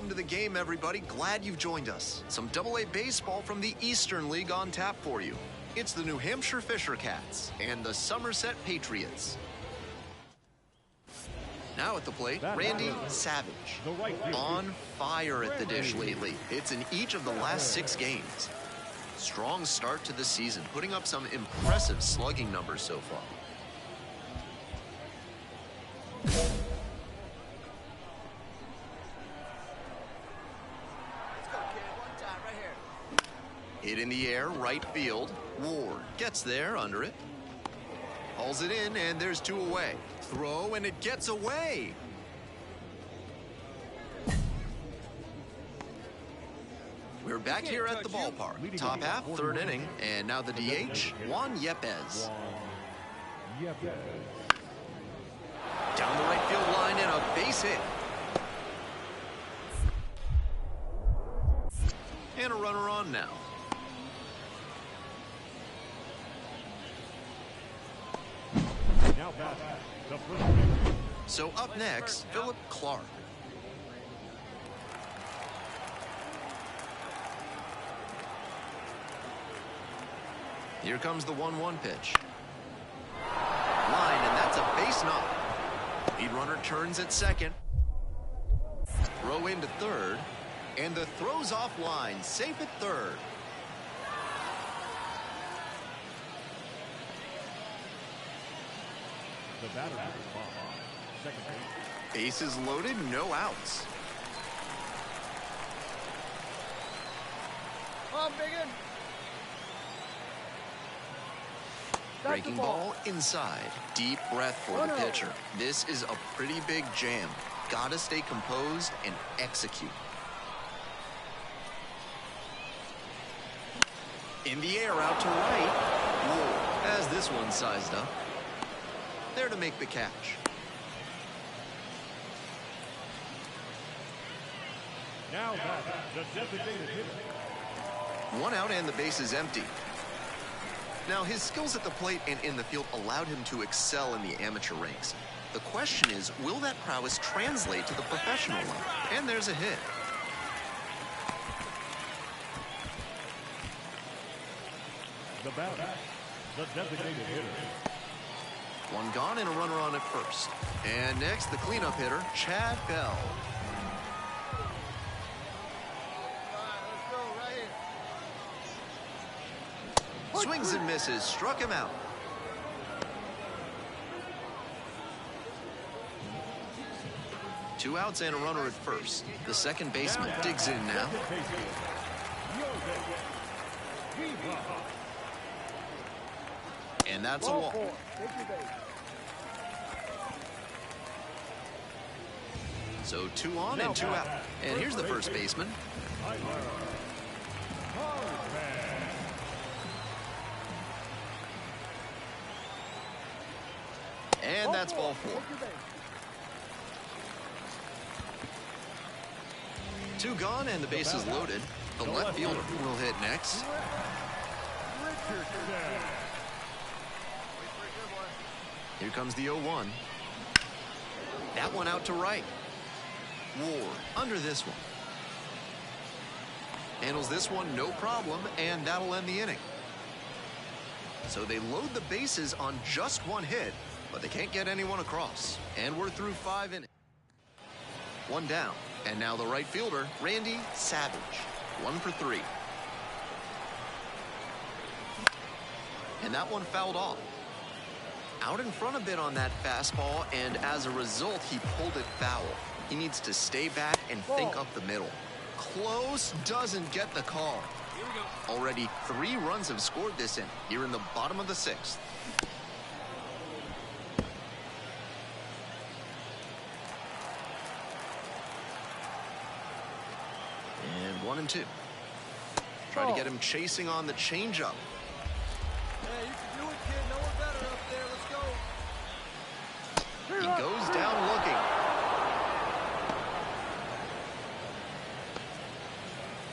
Welcome to the game, everybody. Glad you've joined us. Some AA baseball from the Eastern League on tap for you. It's the New Hampshire Fisher Cats and the Somerset Patriots. Now at the plate, Randy Savage. On fire at the dish lately. Hits in each of the last 6 games. Strong start to the season, putting up some impressive slugging numbers so far. Hit in the air, right field. Ward gets there, under it. Hauls it in, and there's 2 away. Throw, and it gets away. We're back here at the ballpark. Top half, 3rd inning, and now the DH, Juan Yepez. Down the right field line and a base hit. And a runner on now. So up next, Philip Clark. Here comes the 1-1 pitch. Line, and that's a base knock. Lead runner turns at second. Throw into third, and the throw's offline, safe at third. The batter second base. Bases loaded, no outs. Come on, Biggin. Breaking ball inside. Deep breath for the pitcher. This is a pretty big jam. Gotta stay composed and execute. In the air, out to right. Whoa, as this one sized up. There to make the catch. Now back, the designated hitter. 1 out and the base is empty. Now, his skills at the plate and in the field allowed him to excel in the amateur ranks. The question is, will that prowess translate to the professional level? And there's a hit. The batter, the designated hitter. 1 gone and a runner on at first. And next, the cleanup hitter, Chad Bell. Swings and misses, struck him out. Two outs and a runner at first. The second baseman digs in now. And that's a walk. So 2 on and 2 out. And here's the first baseman. And that's ball 4. 2 gone and the bases loaded. The left fielder will hit next. Here comes the 0-1. That one out to right. Ward under this one. Handles this one no problem, and that'll end the inning. So they load the bases on just 1 hit, but they can't get anyone across. And we're through 5 innings. 1 down. And now the right fielder, Randy Savage. 1 for 3. And that one fouled off. Out in front a bit on that fastball, and as a result, he pulled it foul. He needs to stay back and think up the middle. Close, doesn't get the call. Already 3 runs have scored this inning, here in the bottom of the 6th. And 1 and 2. Try to get him chasing on the changeup. Hey, you can do it, kid. No one better up there. Let's go. He goes down looking.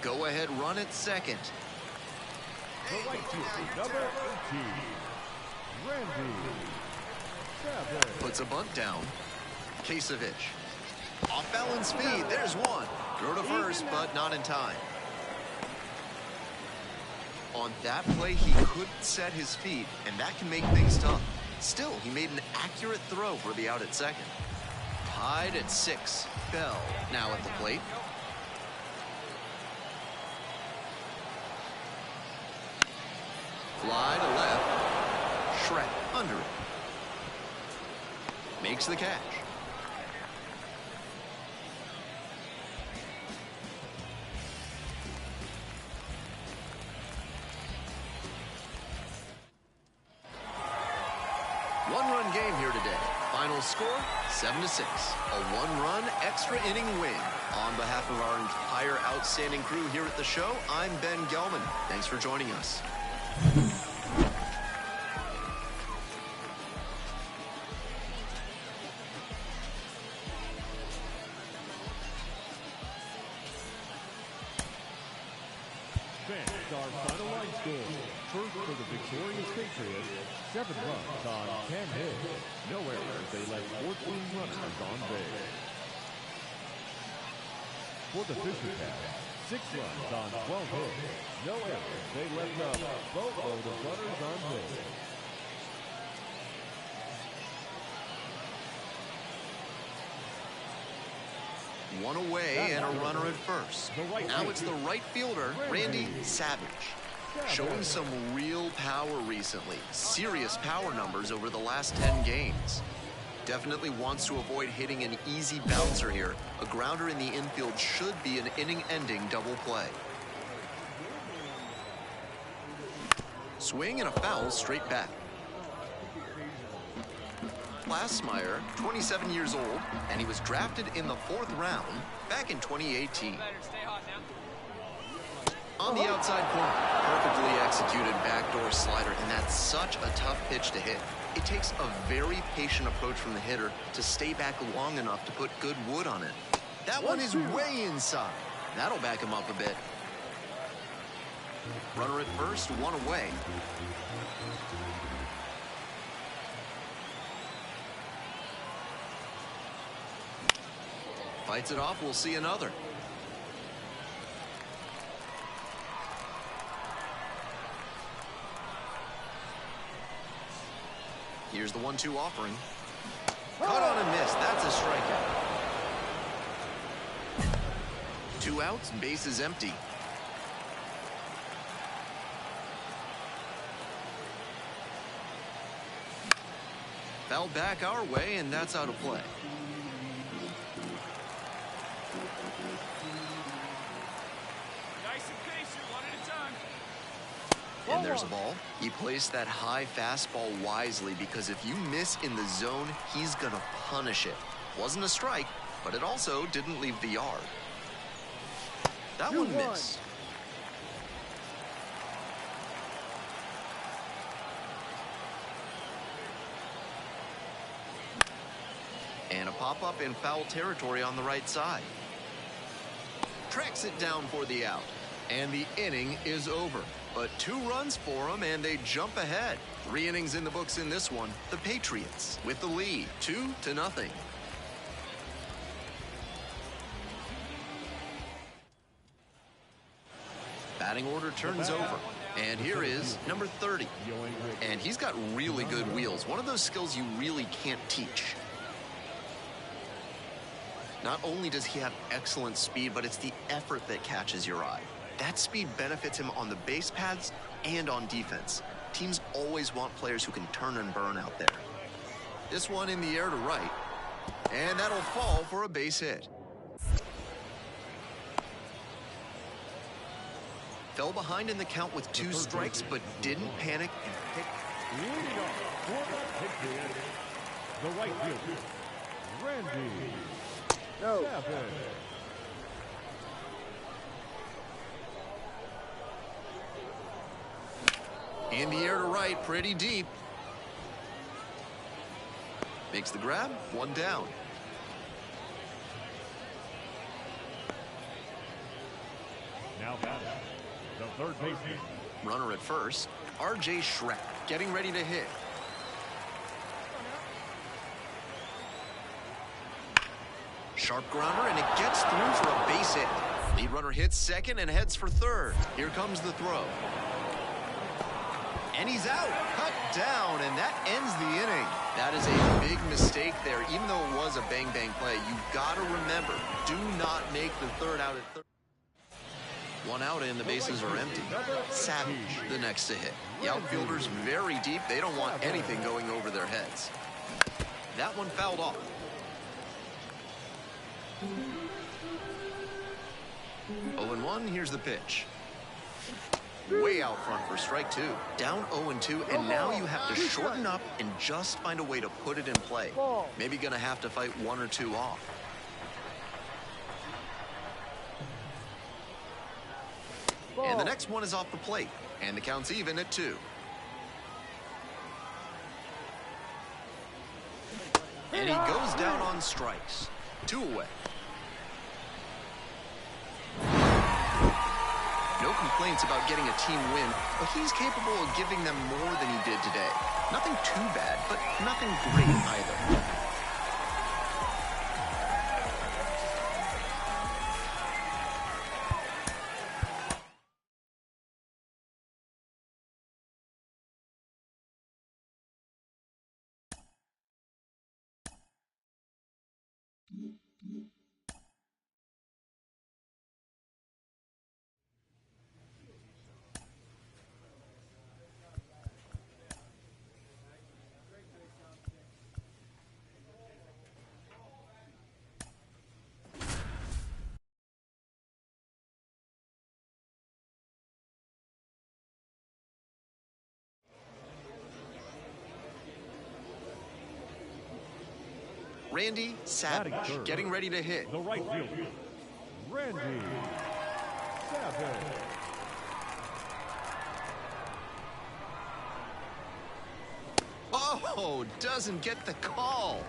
Go ahead, run at second. The right fielder, number 18, Randy Savage. Puts a bunt down. Kasevich. Off balance speed. There's 1. Throw to first, but not in time. On that play, he couldn't set his feet, and that can make things tough. Still, he made an accurate throw for the out at second. Tied at 6. Bell now at the plate. Fly to left. Shrek under it. Makes the catch. One-run game here today. Final score, 7-6. A one-run extra inning win. On behalf of our entire outstanding crew here at the show, I'm Ben Gelman. Thanks for joining us. Fans, our final line score. First for the victorious Patriots, 7 runs on 10 hits. No errors, they left 14 runners on base. For the Fisher Cats, 6 runs on 12 hits. No errors, they left a boatload of runners on base. One away and a runner at first. Now it's the right fielder, Randy Savage. Showing some real power recently. Serious power numbers over the last 10 games. Definitely wants to avoid hitting an easy bouncer here. A grounder in the infield should be an inning-ending double play. Swing and a foul straight back. Lassmeyer, 27 years old, and he was drafted in the 4th round back in 2018. On the outside corner, perfectly executed backdoor slider, and that's such a tough pitch to hit. It takes a very patient approach from the hitter to stay back long enough to put good wood on it. That one is way inside. That'll back him up a bit. Runner at first, one away. Fights it off, we'll see another. Here's the 1-2 offering. Caught on a miss, that's a strikeout. 2 outs, bases empty. Fouled back our way, and that's out of play. And there's a ball. He placed that high fastball wisely because if you miss in the zone, he's gonna punish it. Wasn't a strike, but it also didn't leave the yard. That one missed. And a pop-up in foul territory on the right side. Tracks it down for the out. And the inning is over. But 2 runs for them, and they jump ahead. 3 innings in the books in this one. The Patriots with the lead, 2-0. Batting order turns over. And here is number 30. And he's got really good wheels. One of those skills you really can't teach. Not only does he have excellent speed, but it's the effort that catches your eye. That speed benefits him on the base paths and on defense. Teams always want players who can turn and burn out there. This one in the air to right, and that'll fall for a base hit. Fell behind in the count with 2 strikes, but didn't panic and picked. Leading off for the Patriots, the right fielder, Randy Savage. In the air to right, pretty deep. Makes the grab, 1 down. Now batting, the third baseman. Runner at first, R.J. Shrek, getting ready to hit. Sharp grounder, and it gets through for a base hit. Lead runner hits second and heads for third. Here comes the throw. And he's out, cut down, and that ends the inning. That is a big mistake there. Even though it was a bang-bang play, you've got to remember, do not make the third out at third. One out and the bases are empty. Savage, the next to hit. The outfielder's very deep. They don't want anything going over their heads. That one fouled off. Oh and 1, here's the pitch. Way out front for strike 2. Down 0-2, and now you have to shorten up and just find a way to put it in play. Maybe gonna have to fight 1 or 2 off. And the next one is off the plate, and the count's even at 2. And he goes down on strikes. 2 away. No complaints about getting a team win, but he's capable of giving them more than he did today. Nothing too bad, but nothing great either. Randy Savage getting ready to hit. The right fielder, Randy Savage. Oh, doesn't get the call.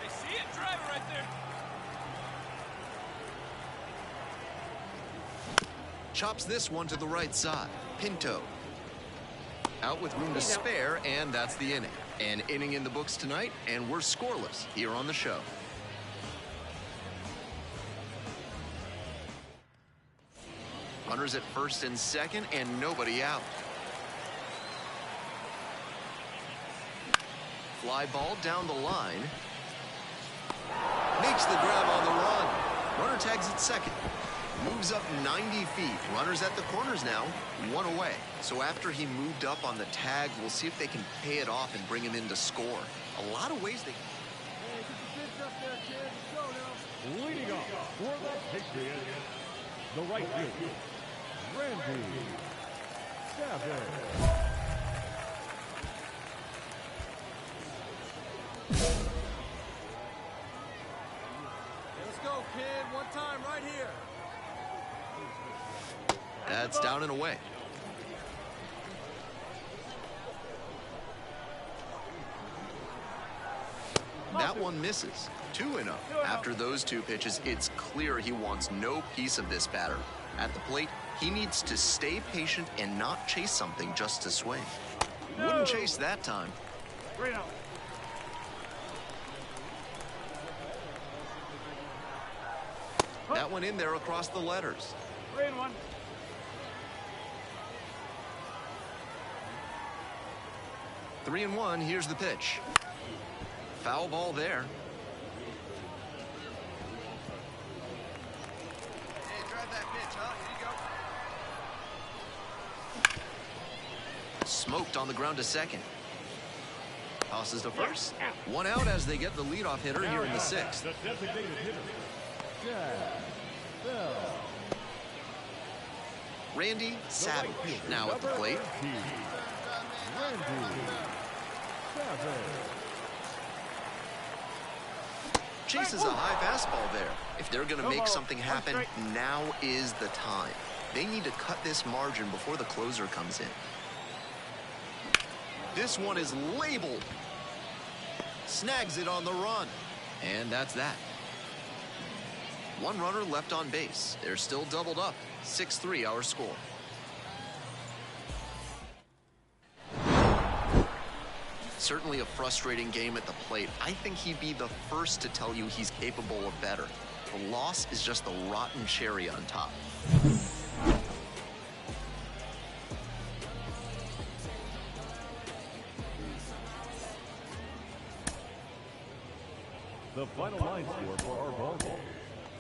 They see it, driver right there. Chops this one to the right side. Pinto. Out with room to spare, and that's the inning. An inning in the books tonight, and we're scoreless here on the show. Runners at first and second, and nobody out. Fly ball down the line. Makes the grab on the run. Runner tags at second. Moves up 90 feet. Runners at the corners now. 1 away. So after he moved up on the tag, we'll see if they can pay it off and bring him in to score. A lot of ways they can. Hey, get the kids up there, kid. Let's go now. Leading off for the Patriots, the right fielder, Randy Savage. Let's go, kid. One time right here. That's down and away. That one misses. 2-0. After those 2 pitches, it's clear he wants no piece of this batter. At the plate, he needs to stay patient and not chase something just to swing. Wouldn't chase that time. That one in there across the letters. 3-1. Three and 1, here's the pitch. Foul ball there. Hey, drive that pitch, huh? Here you go. Smoked on the ground to second. Tosses to first. 1 out as they get the leadoff hitter here in the 6th. The designated hitter, Jack Bell. Randy Savage now at the plate. Randy Savage. Chases a high fastball there. If they're going to make something happen, now is the time. They need to cut this margin before the closer comes in. This one is labeled. Snags it on the run. And that's that. 1 runner left on base. They're still doubled up. 6-3 our score. certainly a frustrating game at the plate. I think he'd be the first to tell you he's capable of better. The loss is just the rotten cherry on top. The final line score for our ball game.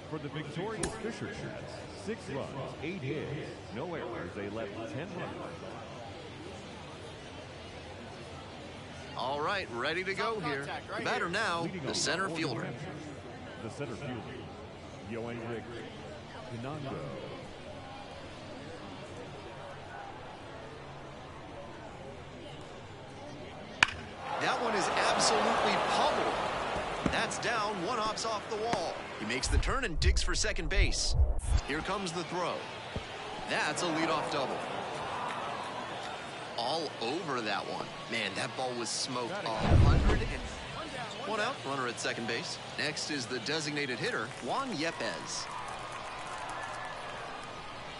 For the victorious Fisher Cats, 6 runs, 8 hits, no errors. They left 10 runners. All right, ready to go here. The batter now, the center fielder. The center fielder, Yoendrick Pinando. That one is absolutely pummeled. That's down, one hops off the wall. He makes the turn and digs for second base. Here comes the throw. That's a leadoff double. All over that one. Man, that ball was smoked. 100 and... One out, runner at second base. Next is the designated hitter, Juan Yepes.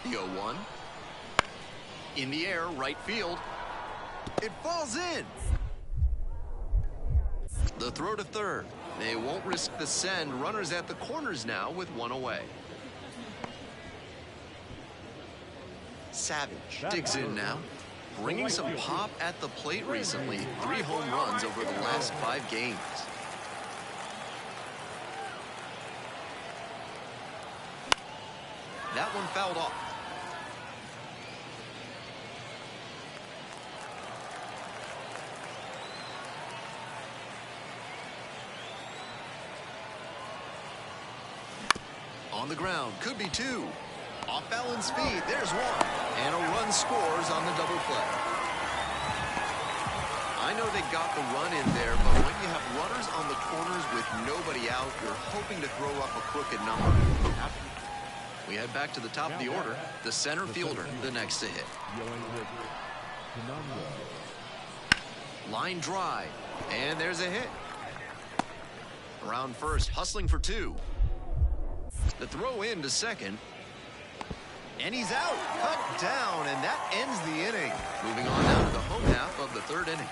The 0-1. In the air, right field. It falls in. The throw to third. They won't risk the send. Runners at the corners now with one away. Savage digs in now. Bringing some pop at the plate recently. 3 home runs over the last 5 games. That one fouled off. On the ground, could be 2. Off balance feed, there's 1. And a run scores on the double play. I know they got the run in there, but when you have runners on the corners with nobody out, you're hoping to throw up a crooked number. We head back to the top of the order. The center fielder, the next to hit. Line drive, and there's a hit. Around first, hustling for 2. The throw in to second. And he's out, cut down, and that ends the inning. Moving on now to the home half of the 3rd inning.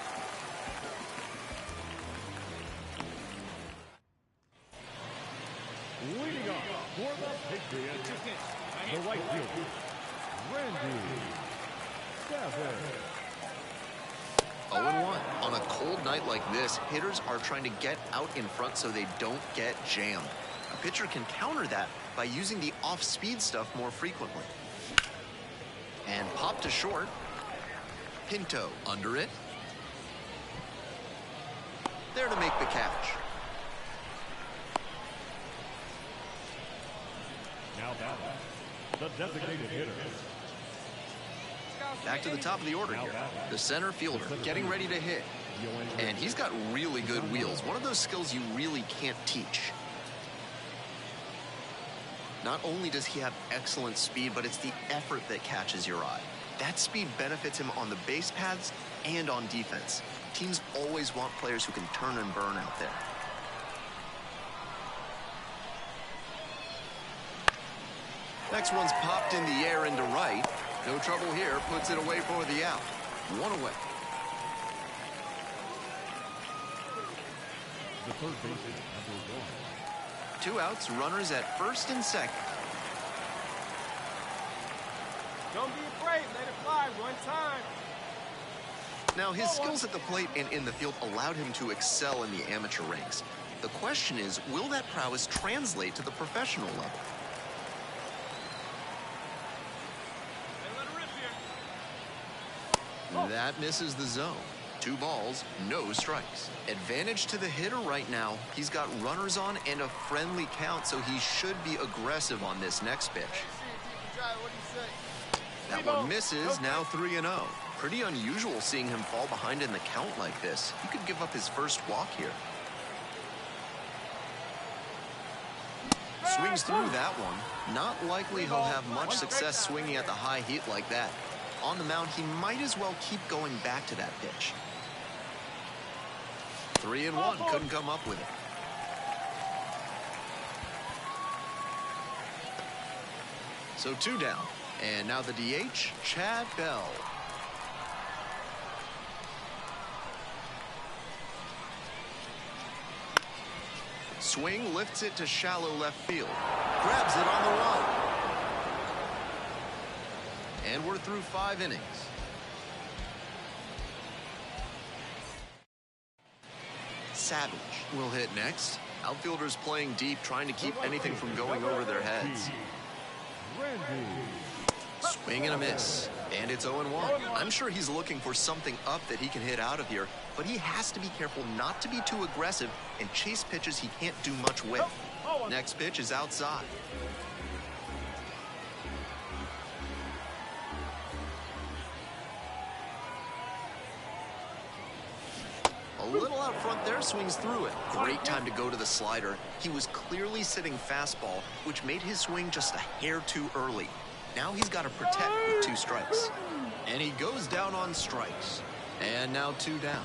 Leading off for the Patriots, the right fielder, Randy Savage. 0-1. On a cold night like this, hitters are trying to get out in front so they don't get jammed. A pitcher can counter that by using the off-speed stuff more frequently. And pop to short. Pinto under it. There to make the catch. Now batting, the designated hitter. Back to the top of the order here. The center fielder getting ready to hit. And he's got really good wheels. One of those skills you really can't teach. Not only does he have excellent speed, but it's the effort that catches your eye. That speed benefits him on the base paths and on defense. Teams always want players who can turn and burn out there. Next one's popped in the air into right. No trouble here, puts it away for the out. 1 away. The third baseman, number 1. 2 outs, runners at first and second. Don't be afraid, let it fly one time. Now, his skills at the plate and in the field allowed him to excel in the amateur ranks. The question is, will that prowess translate to the professional level? That misses the zone. 2 balls, no strikes. Advantage to the hitter right now. He's got runners on and a friendly count, so he should be aggressive on this next pitch. That one misses, now 3-0. Pretty unusual seeing him fall behind in the count like this. He could give up his first walk here. Swings through that one. Not likely he'll have much success swinging at the high heat like that. On the mound, he might as well keep going back to that pitch. 3-1, couldn't come up with it. So 2 down. And now the DH, Chad Bell. Swing lifts it to shallow left field. Grabs it on the run. And we're through 5 innings. Savage will hit next. Outfielders playing deep, trying to keep anything from going over their heads. Swing and a miss. And it's 0-1. I'm sure he's looking for something up that he can hit out of here, but he has to be careful not to be too aggressive and chase pitches he can't do much with. Next pitch is outside. A little out front there, swings through it. Great time to go to the slider. He was clearly sitting fastball, which made his swing just a hair too early. Now he's got to protect with 2 strikes. And he goes down on strikes. And now 2 down.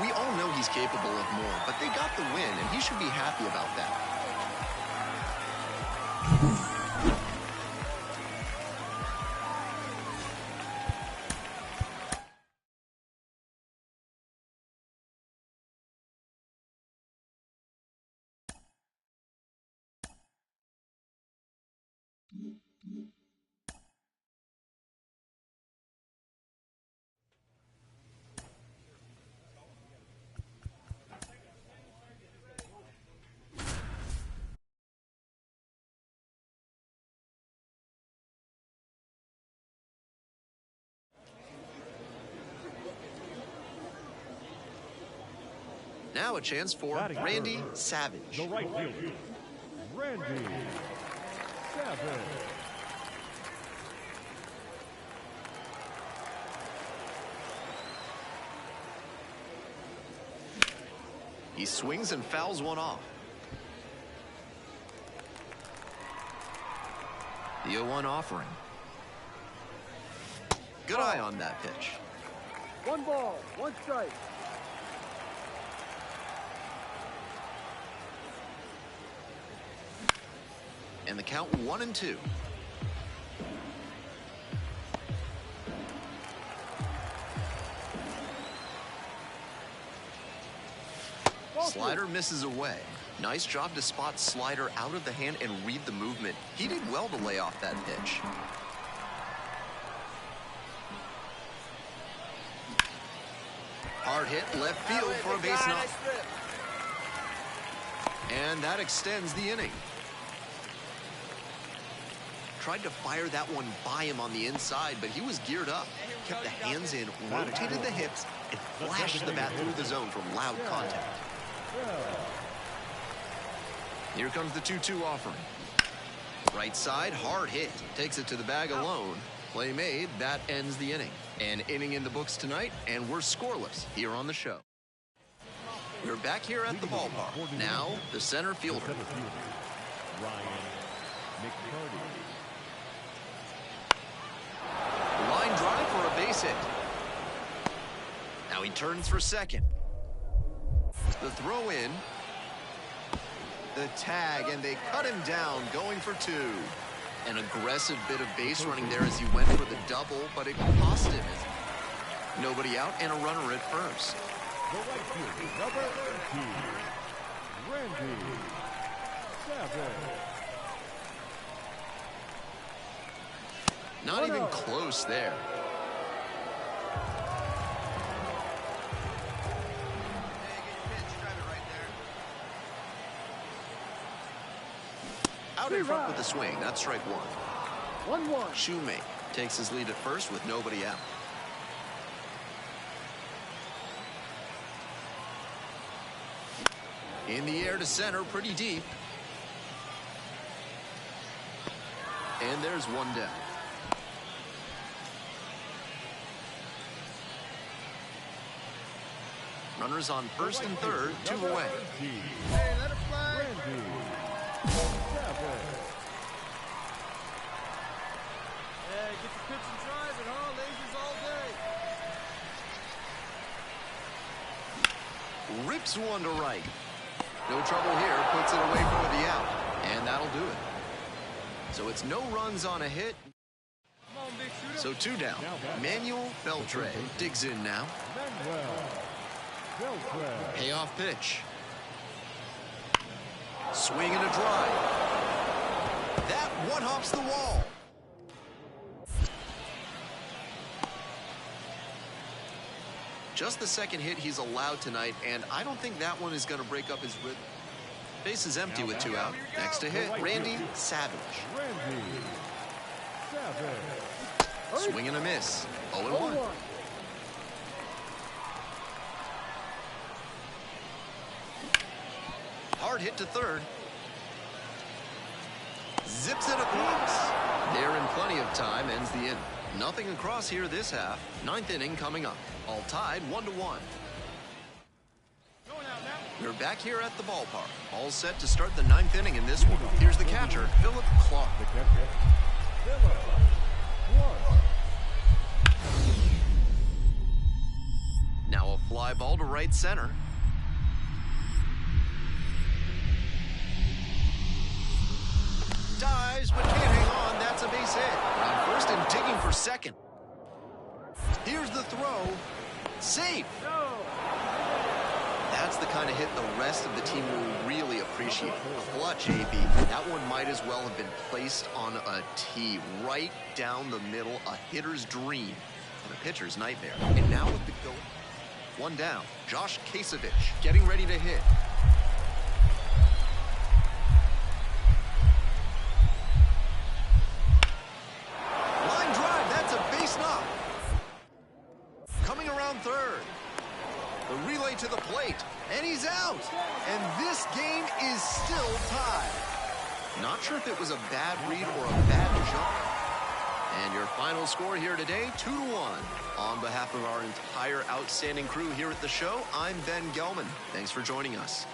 We all know he's capable of more, but they got the win, and he should be happy about that. Now a chance for Randy Savage. The right fielder, Randy Savage. He swings and fouls one off. The 0-1 offering. Good eye on that pitch. 1 ball, 1 strike. And the count 1-2. Slider misses away. Nice job to spot slider out of the hand and read the movement. He did well to lay off that pitch. Hard hit left field for a base knock. And that extends the inning. Tried to fire that one by him on the inside, but he was geared up. Kept the hands in, rotated the hips, and flashed the bat through the zone for loud contact. Here comes the 2-2 offering. Right side, hard hit. Takes it to the bag alone. Play made, that ends the inning. An inning in the books tonight, and we're scoreless here on the show. We're back here at the ballpark. Now, the center fielder. Ryan McCarty. Line drive for a base hit. Now he turns for second. The throw in. The tag, and they cut him down, going for 2. An aggressive bit of base running there as he went for the double, but it cost him. Nobody out and a runner at first. The right fielder, number 18, Randy Savage. Not even close there. Out in front with the swing. That's strike 1. 1-1. Shoemake takes his lead at first with nobody out. In the air to center, pretty deep. And there's 1 down. Runners on first and third, 2 away. Hey, let it fly. Randy Savage. Hey, get the pitch and drive it, huh? Lasers all day. Rips one to right. No trouble here, puts it away for the out. And that'll do it. So it's no runs on a hit. Come on, big shooter. So 2 down. Manuel Beltre digs in now. Manuel Beltre. Alfred. Payoff pitch. Swing and a drive. That one hops the wall. Just the second hit he's allowed tonight, and I don't think that one is going to break up his rhythm. Base is empty with 2 out. Next to hit, Randy Savage. Randy Savage. Swing and a miss. 0-1. Hard hit to third. Zips it across. There in plenty of time, ends the inning. Nothing across here this half. 9th inning coming up. All tied 1-1. We're back here at the ballpark. All set to start the 9th inning in this one. Here's the catcher, Philip Clark. The catcher, Philip Clark. Now a fly ball to right center. Dives, but can't hang on. That's a base hit. Around first and digging for second. Here's the throw. Safe. That's the kind of hit the rest of the team will really appreciate. Clutch, AB. That one might as well have been placed on a tee right down the middle. A hitter's dream and a pitcher's nightmare. And now with the go. One down. Josh Kasevich getting ready to hit. Line drive. That's a base knock. Coming around third. The relay to the plate, and he's out. And this game is still tied. Not sure if it was a bad read or a bad jump. And your final score here today, 2-1. On behalf of our entire outstanding crew here at the show, I'm Ben Gelman. Thanks for joining us.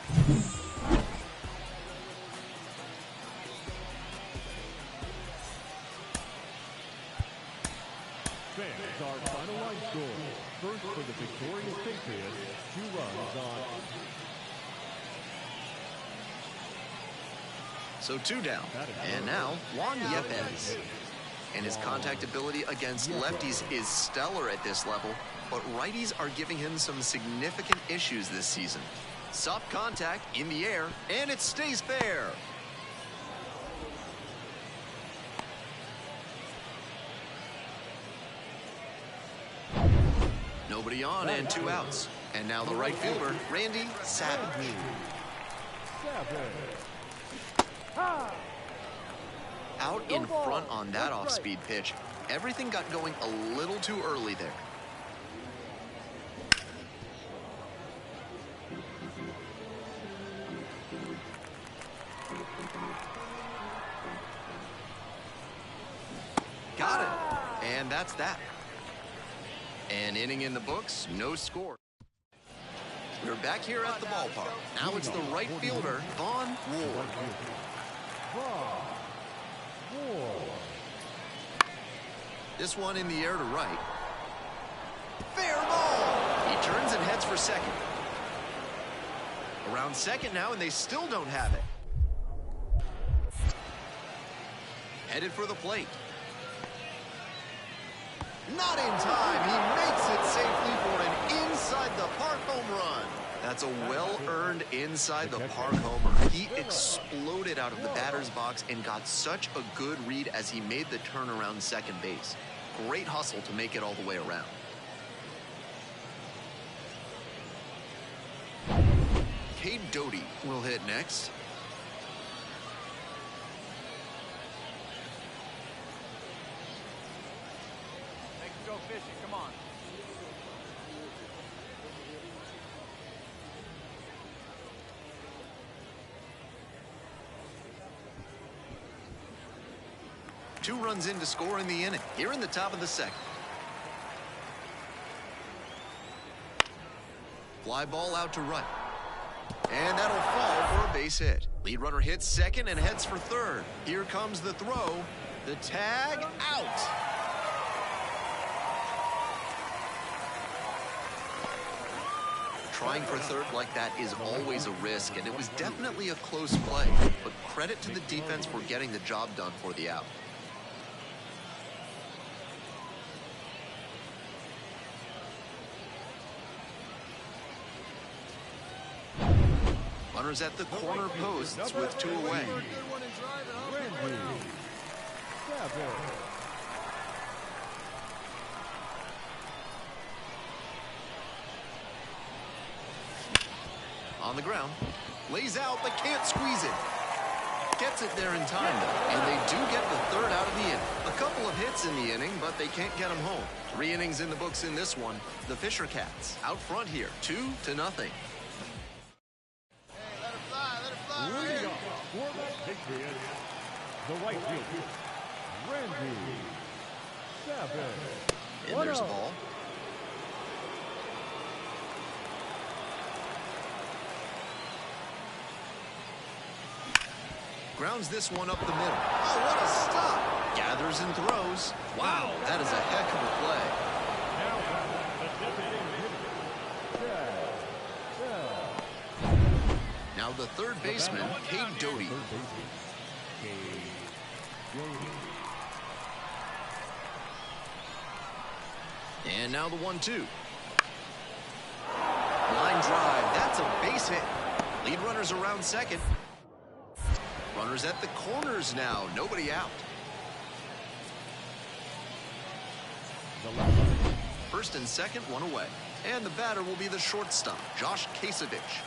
Fans, our final line score. First for the victorious Patriots, 2 runs on. So 2 down. And now, Juan Yepez. And his contact ability against lefties is stellar at this level, but righties are giving him some significant issues this season. Soft contact in the air, and it stays fair. Nobody on and 2 outs. And now the right fielder, Randy Savage. Out in front on that off-speed pitch. Everything got going a little too early there. Got it. And that's that. An inning in the books, no score. We're back here at the ballpark. Now it's the right fielder, Vaughn Ward. This one in the air to right. Fair ball! He turns and heads for second. Around second now, and they still don't have it. Headed for the plate. Not in time. He makes it safely for an inside-the-park home run. That's a well-earned inside-the-park homer. He exploded out of the batter's box and got such a good read as he made the turn around second base. Great hustle to make it all the way around. Cade Doty will hit next. Go fishing, come on. Two runs in to score in the inning. Here in the top of the second. Fly ball out to right. And that'll fall for a base hit. Lead runner hits second and heads for third. Here comes the throw. The tag out. Trying for third like that is always a risk, and it was definitely a close play. But credit to the defense for getting the job done for the out. Runners at the corner posts with 2 away. Randy Savage. On the ground, lays out but can't squeeze it. Gets it there in time, though, and they do get the 3rd out of the inning. A couple of hits in the inning, but they can't get them home. 3 innings in the books in this one. The Fisher Cats out front here, 2-0. Hey, let her fly, Leading off for the Patriots, the right fielder, Randy Savage. And there's a ball. Grounds this one up the middle. Oh, what a stop! Gathers and throws. Wow, that is a heck of a play. Now the third baseman, Cade Doty. And now the 1-2. Line drive, that's a base hit. Lead runners around second. Runners at the corners now, nobody out. First and second, 1 away. And the batter will be the shortstop, Josh Kasevich.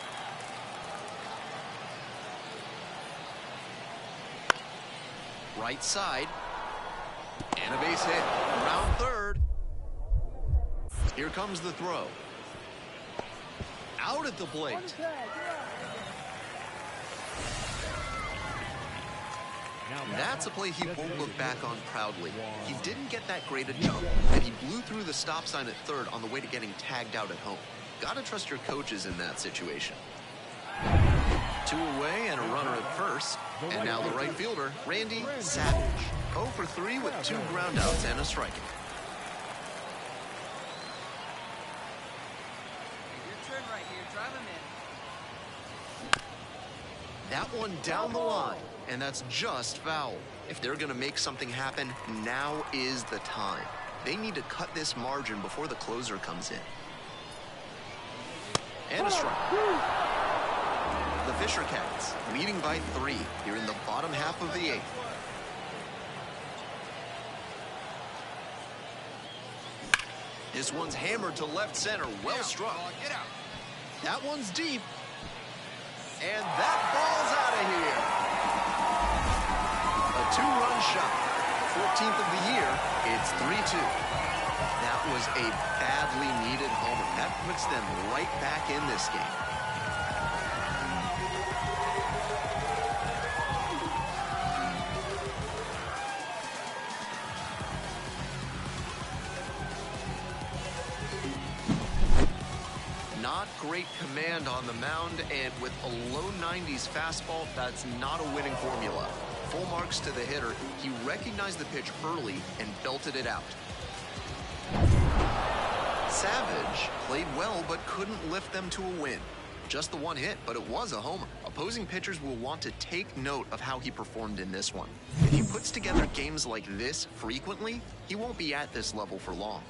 Right side. And a base hit. Around third. Here comes the throw. Out at the plate. That's a play he won't look back on proudly. He didn't get that great a jump, and he blew through the stop sign at third on the way to getting tagged out at home. Gotta trust your coaches in that situation. 2 away and a runner at first. And now the right fielder, Randy Savage. 0 for 3 with 2 groundouts and a strikeout. Your turn right here. Drive him in. That one down the line, and that's just foul. If they're going to make something happen, now is the time. They need to cut this margin before the closer comes in. And a strike. The Fisher Cats leading by 3 here in the bottom half of the 8th. This one's hammered to left center, well struck. Get out. That one's deep. And that ball's out of here. A 2-run shot. 14th of the year, it's 3-2. That was a badly needed homer. That puts them right back in this game. Not great command on the mound, and with a low 90s fastball, that's not a winning formula. Full marks to the hitter. He recognized the pitch early and belted it out. Savage played well, but couldn't lift them to a win. Just the 1 hit, but it was a homer. Opposing pitchers will want to take note of how he performed in this one. If he puts together games like this frequently, he won't be at this level for long.